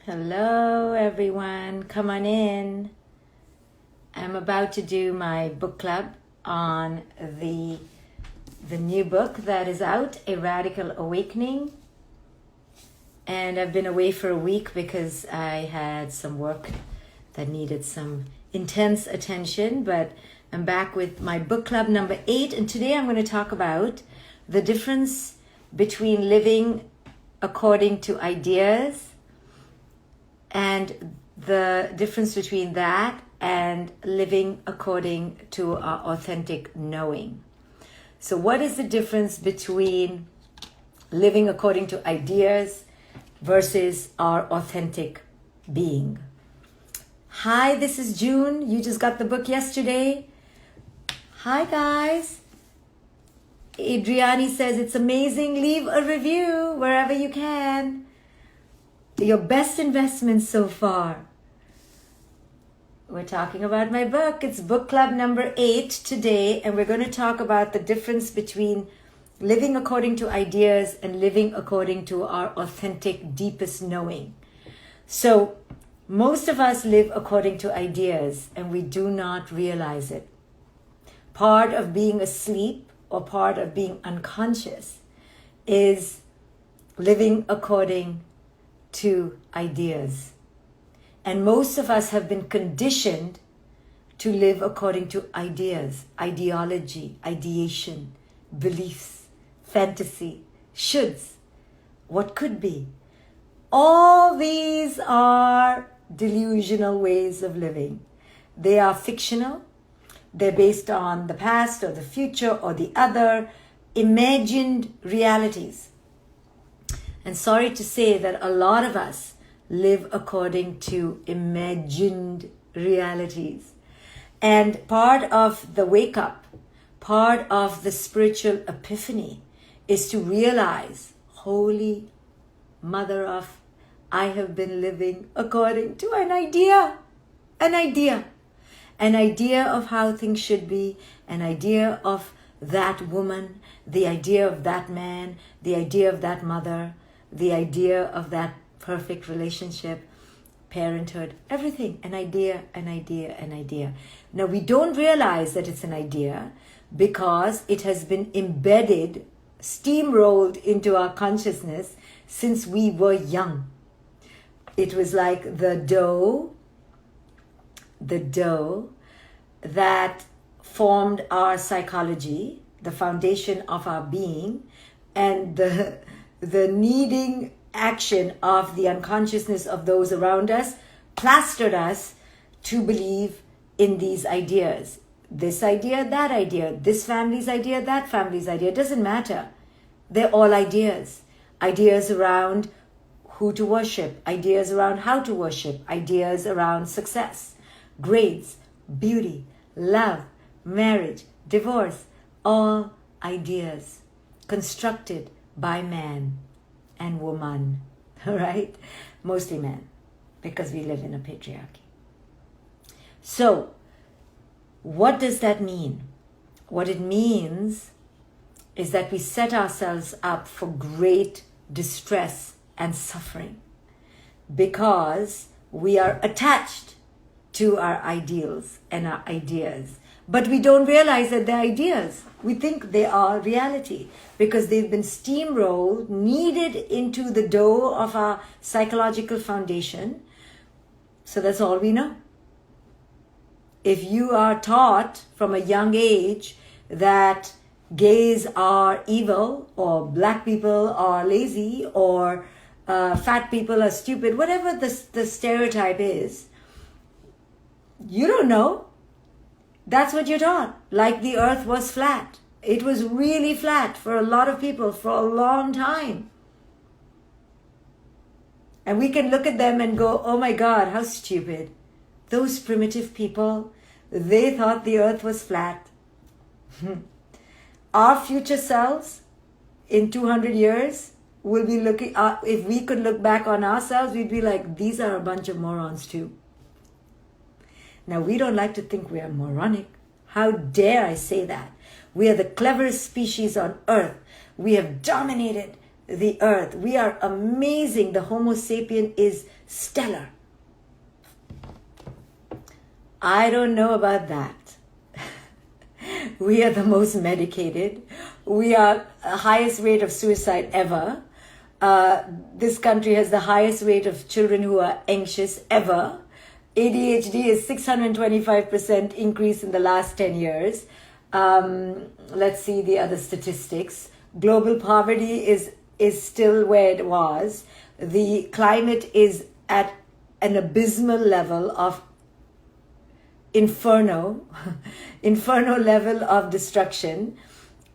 Hello, everyone. Come on in. I'm about to do my book club on the new book that is out, A Radical Awakening. And I've been away for a week because I had some work that needed some intense attention, but I'm back with my book club number 8, and today I'm going to talk about the difference between living according to ideas and the difference between that and living according to our authentic knowing. So what is the difference between living according to ideas versus our authentic being? Hi, this is June. You just got the book yesterday. Hi, guys. Adriani says it's amazing. Leave a review wherever you can. Your best investment so far. We're talking about my book. It's book club number 8 today, and we're going to talk about the difference between living according to ideas and living according to our authentic, deepest knowing. So, most of us live according to ideas, and we do not realize it. Part of being asleep or part of being unconscious is living according to ideas. And most of us have been conditioned to live according to ideas, ideology, ideation, beliefs, fantasy, shoulds, what could be. All these are delusional ways of living. They are fictional. They're based on the past or the future or the other imagined realities. And sorry to say that a lot of us live according to imagined realities. And part of the wake up, part of the spiritual epiphany is to realize, Holy Mother of, I have been living according to an idea of how things should be, an idea of that woman, the idea of that man, the idea of that mother, the idea of that perfect relationship, parenthood, everything, an idea. Now, we don't realize that it's an idea because it has been embedded, steamrolled into our consciousness since we were young. It was like the dough that formed our psychology, the foundation of our being, and the needing action of the unconsciousness of those around us plastered us to believe in these ideas. This idea, that idea, this family's idea, that family's idea, it doesn't matter. They're all ideas. Ideas around who to worship, ideas around how to worship, ideas around success, grades, beauty, love, marriage, divorce, all ideas constructed by man and woman, all right? Mostly men, because we live in a patriarchy. So, what does that mean? What it means is that we set ourselves up for great distress and suffering because we are attached to our ideals and our ideas. But we don't realize that they're ideas. We think they are reality because they've been steamrolled, kneaded into the dough of our psychological foundation. So that's all we know. If you are taught from a young age that gays are evil, or black people are lazy, or fat people are stupid, whatever the stereotype is, you don't know. That's what you're taught. Like the earth was flat. It was really flat for a lot of people for a long time. And we can look at them and go, oh my God, how stupid. Those primitive people, they thought the earth was flat. Our future selves in 200 years will be looking, if we could look back on ourselves, we'd be like, these are a bunch of morons too. Now, we don't like to think we are moronic. How dare I say that? We are the cleverest species on earth. We have dominated the earth. We are amazing. The Homo sapien is stellar. I don't know about that. We are the most medicated. We are the highest rate of suicide ever. This country has the highest rate of children who are anxious ever. ADHD is 625% increase in the last 10 years. Let's see the other statistics. Global poverty is still where it was. The climate is at an abysmal level of inferno level of destruction.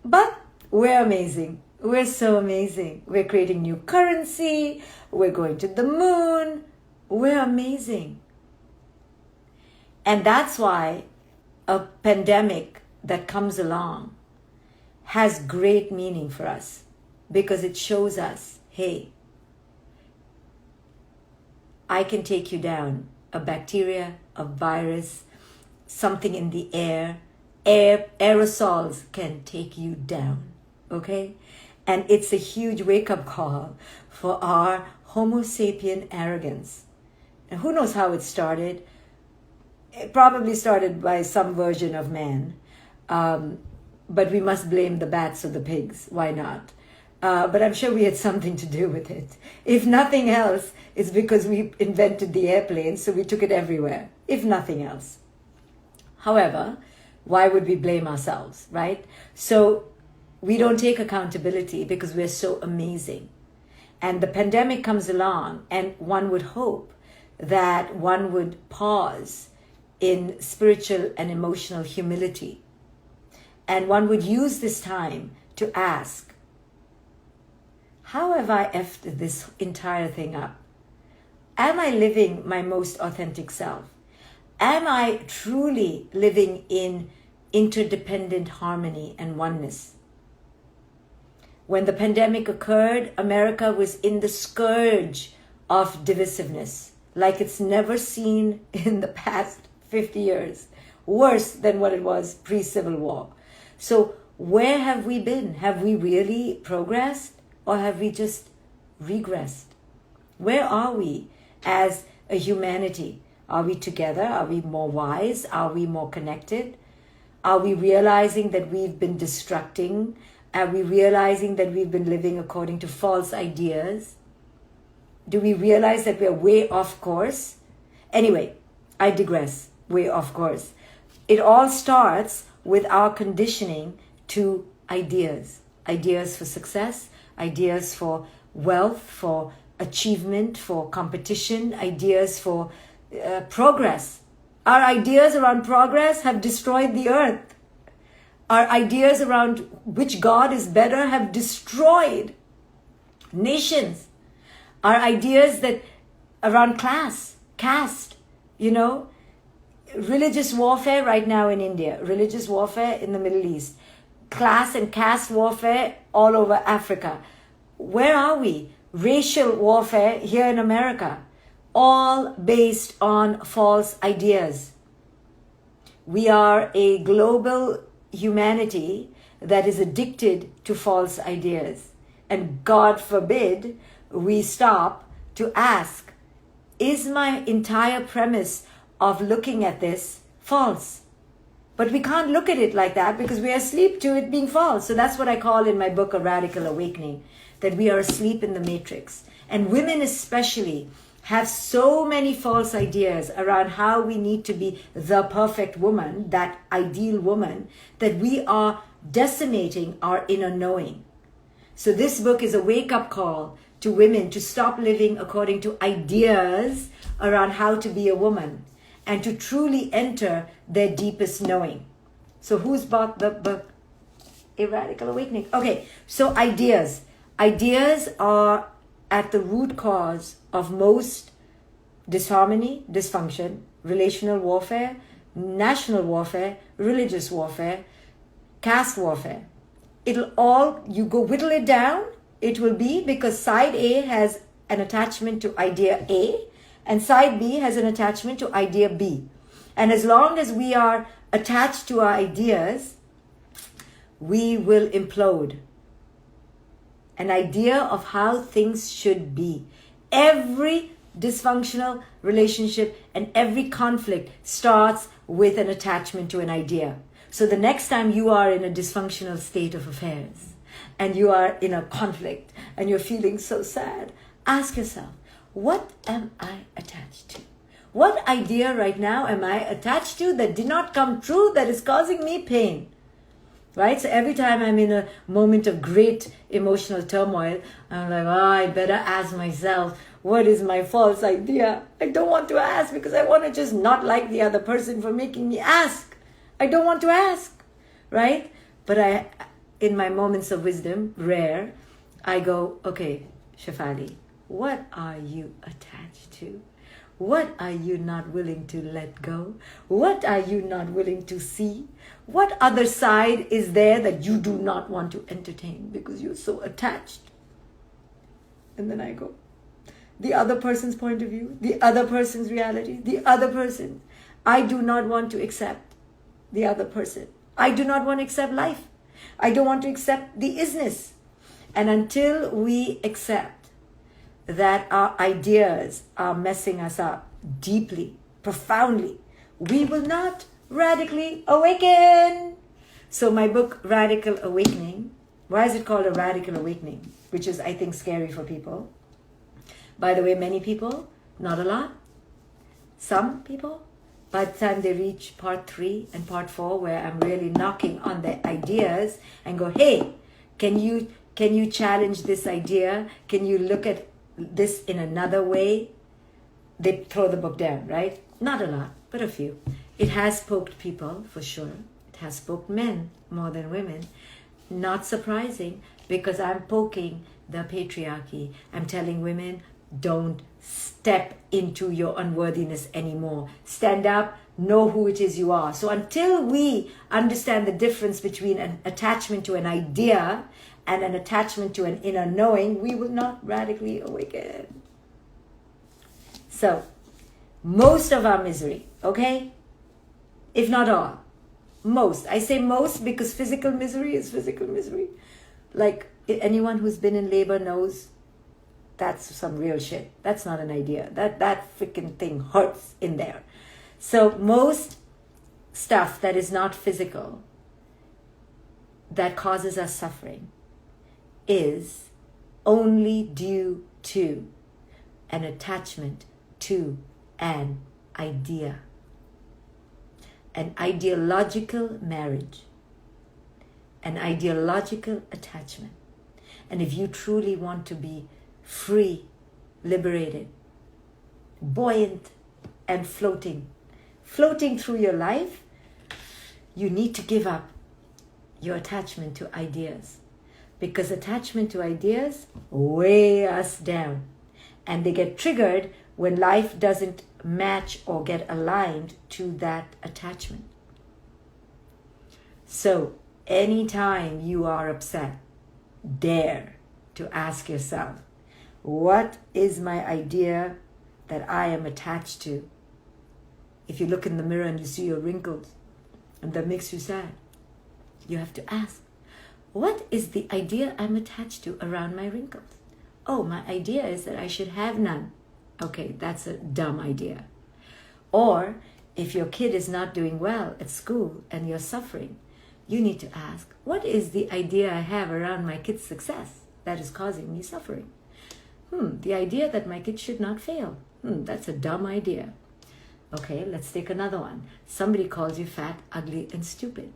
But we're amazing. We're so amazing. We're creating new currency. We're going to the moon. We're amazing. And that's why a pandemic that comes along has great meaning for us, because it shows us, hey, I can take you down. A bacteria, a virus, something in the air, aerosols can take you down, okay? And it's a huge wake-up call for our Homo sapien arrogance. And who knows how it started? It probably started by some version of man. But we must blame the bats or the pigs. Why not? But I'm sure we had something to do with it. If nothing else, it's because we invented the airplane, so we took it everywhere. If nothing else. However, why would we blame ourselves, right? So we don't take accountability because we're so amazing. And the pandemic comes along, and one would hope that one would pause in spiritual and emotional humility. And one would use this time to ask, how have I effed this entire thing up? Am I living my most authentic self? Am I truly living in interdependent harmony and oneness? When the pandemic occurred, America was in the scourge of divisiveness, like it's never seen in the past 50 years, worse than what it was pre-Civil War. So where have we been? Have we really progressed, or have we just regressed? Where are we as a humanity? Are we together? Are we more wise? Are we more connected? Are we realizing that we've been destructing? Are we realizing that we've been living according to false ideas? Do we realize that we're way off course? Anyway, I digress. Way off course. It all starts with our conditioning to ideas. Ideas for success, ideas for wealth, for achievement, for competition, ideas for progress. Our ideas around progress have destroyed the earth. Our ideas around which God is better have destroyed nations. Our ideas that around class, caste, religious warfare right now in India, religious warfare in the Middle East, class and caste warfare all over Africa. Where are we? Racial warfare here in America, all based on false ideas. We are a global humanity that is addicted to false ideas. And God forbid we stop to ask, is my entire premise of looking at this false? But we can't look at it like that because we are asleep to it being false. So that's what I call in my book, A Radical Awakening, that we are asleep in the matrix. And women especially have so many false ideas around how we need to be the perfect woman, that ideal woman, that we are decimating our inner knowing. So this book is a wake-up call to women to stop living according to ideas around how to be a woman and to truly enter their deepest knowing. So who's bought the book? A Radical Awakening. Okay, so ideas. Ideas are at the root cause of most disharmony, dysfunction, relational warfare, national warfare, religious warfare, caste warfare. It'll all, you go whittle it down, it will be because side A has an attachment to idea A and side B has an attachment to idea B. And as long as we are attached to our ideas, we will implode. an idea of how things should be. Every dysfunctional relationship and every conflict starts with an attachment to an idea. So the next time you are in a dysfunctional state of affairs and you are in a conflict and you're feeling so sad, ask yourself, what am I attached to? What idea right now am I attached to that did not come true, that is causing me pain? Right? So every time I'm in a moment of great emotional turmoil, I'm like, oh, I better ask myself, what is my false idea? I don't want to ask because I want to just not like the other person for making me ask. I don't want to ask, right? But in my moments of wisdom, rare, I go, okay, Shefali, what are you attached to? What are you not willing to let go? What are you not willing to see? What other side is there that you do not want to entertain because you're so attached? And then I go, the other person's point of view, the other person's reality, the other person. I do not want to accept the other person. I do not want to accept life. I don't want to accept the isness. And until we accept that our ideas are messing us up deeply, profoundly, we will not radically awaken. So my book, Radical Awakening, why is it called a radical awakening? Which is, I think, scary for people. By the way, many people, not a lot, some people, by the time they reach part 3 and part 4, where I'm really knocking on their ideas and go, hey, can you challenge this idea? Can you look at this in another way? They throw the book down, right? Not a lot, but a few. It has poked people, for sure. It has poked men more than women. Not surprising, because I'm poking the patriarchy. I'm telling women, don't step into your unworthiness anymore. Stand up, know who it is you are. So until we understand the difference between an attachment to an idea and an attachment to an inner knowing, we will not radically awaken. So, most of our misery, okay? If not all. Most. I say most because physical misery is physical misery. Like, anyone who's been in labor knows that's some real shit. That's not an idea. That freaking thing hurts in there. So most stuff that is not physical, that causes us suffering, is only due to an attachment to an idea. An ideological marriage. An ideological attachment. And if you truly want to be free, liberated, buoyant, and floating through your life, you need to give up your attachment to ideas. Because attachment to ideas weigh us down. And they get triggered when life doesn't match or get aligned to that attachment. So, anytime you are upset, dare to ask yourself, what is my idea that I am attached to? If you look in the mirror and you see your wrinkles and that makes you sad, you have to ask, what is the idea I'm attached to around my wrinkles? Oh, my idea is that I should have none. Okay, that's a dumb idea. Or if your kid is not doing well at school and you're suffering, you need to ask, what is the idea I have around my kid's success that is causing me suffering? The idea that my kid should not fail. That's a dumb idea. Okay, let's take another one. Somebody calls you fat, ugly, and stupid.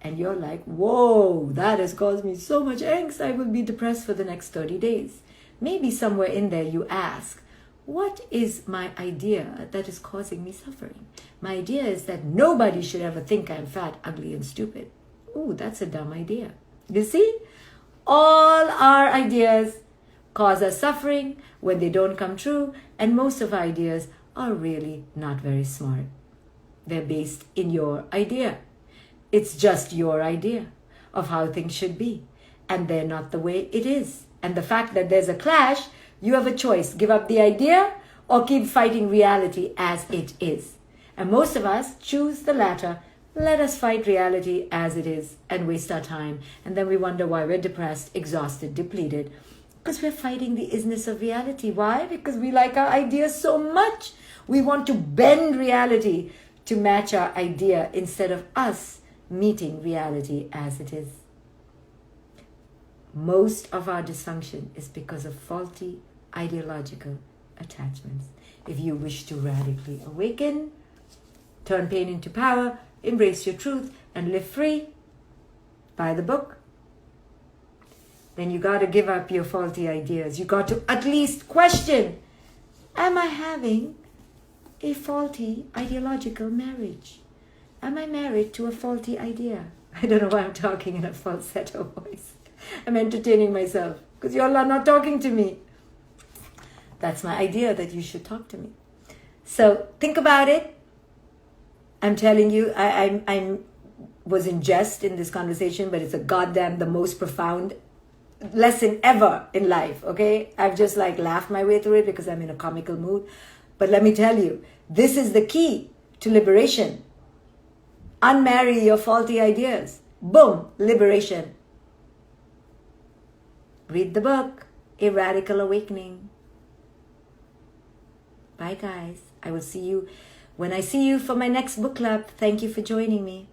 And you're like, whoa, that has caused me so much angst. I will be depressed for the next 30 days. Maybe somewhere in there you ask, what is my idea that is causing me suffering? My idea is that nobody should ever think I'm fat, ugly, and stupid. Ooh, that's a dumb idea. You see? All our ideas cause us suffering when they don't come true, and most of our ideas are really not very smart. They're based in your idea. It's just your idea of how things should be, and they're not the way it is. And the fact that there's a clash, you have a choice. Give up the idea or keep fighting reality as it is. And most of us choose the latter Let us fight reality as it is and waste our time. And then we wonder why we're depressed, exhausted, depleted. Because we're fighting the isness of reality. Why? Because we like our ideas so much. We want to bend reality to match our idea instead of us meeting reality as it is. Most of our dysfunction is because of faulty ideological attachments. If you wish to radically awaken, turn pain into power, embrace your truth, and live free, buy the book, then you got to give up your faulty ideas. You got to at least question, am I having a faulty ideological marriage? Am I married to a faulty idea? I don't know why I'm talking in a falsetto voice. I'm entertaining myself because you all are not talking to me. That's my idea, that you should talk to me. So think about it. I'm telling you, I was in jest in this conversation, but it's a goddamn the most profound lesson ever in life, okay? I've just like laughed my way through it because I'm in a comical mood. But let me tell you, this is the key to liberation. Unmarry your faulty ideas. Boom, liberation. Read the book, A Radical Awakening. Bye guys. I will see you when I see you for my next book club. Thank you for joining me.